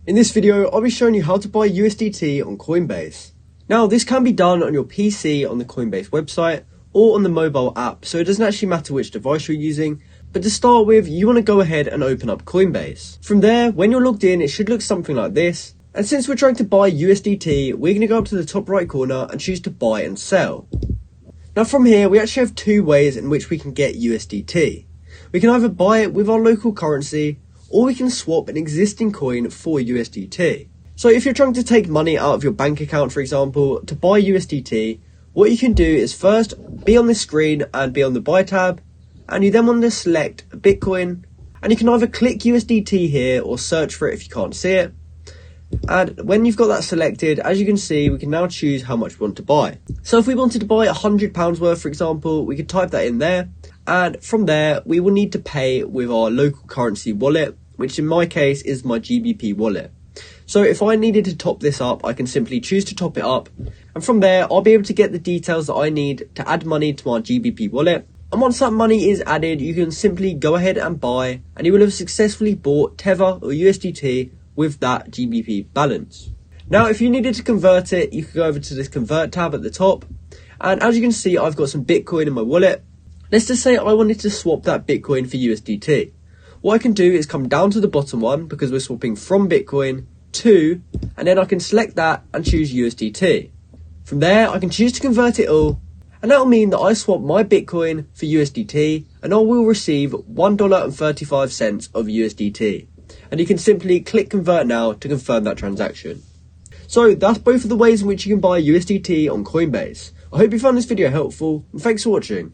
In this video, I'll be showing you how to buy USDT on Coinbase. Now, this can be done on your PC on the Coinbase website or on the mobile app, so it doesn't actually matter which device you're using. But to start with, you want to go ahead and open up Coinbase. From there, when you're logged in, it should look something like this. And since we're trying to buy USDT, we're going to go up to the top right corner and choose to buy and sell. Now from here, we actually have two ways in which we can get USDT. We can either buy it with our local currency, or we can swap an existing coin for USDT. So if you're trying to take money out of your bank account, for example, to buy USDT, what you can do is first be on this screen and be on the buy tab, and you then want to select Bitcoin, and you can either click USDT here or search for it if you can't see it. And when you've got that selected, as you can see, we can now choose how much we want to buy. So if we wanted to buy £100 worth, for example, we could type that in there. And from there, we will need to pay with our local currency wallet, which in my case is my GBP wallet. So if I needed to top this up, I can simply choose to top it up. And from there, I'll be able to get the details that I need to add money to my GBP wallet. And once that money is added, you can simply go ahead and buy, and you will have successfully bought tether or USDT with that GBP balance. Now, if you needed to convert it, you could go over to this convert tab at the top. And as you can see, I've got some Bitcoin in my wallet. Let's just say I wanted to swap that Bitcoin for USDT. What I can do is come down to the bottom one, because we're swapping from Bitcoin to, and then I can select that and choose USDT. From there, I can choose to convert it all, and that will mean that I swap my Bitcoin for USDT, and I will receive $1.35 of USDT. And you can simply click convert now to confirm that transaction. So that's both of the ways in which you can buy USDT on Coinbase. I hope you found this video helpful, and thanks for watching.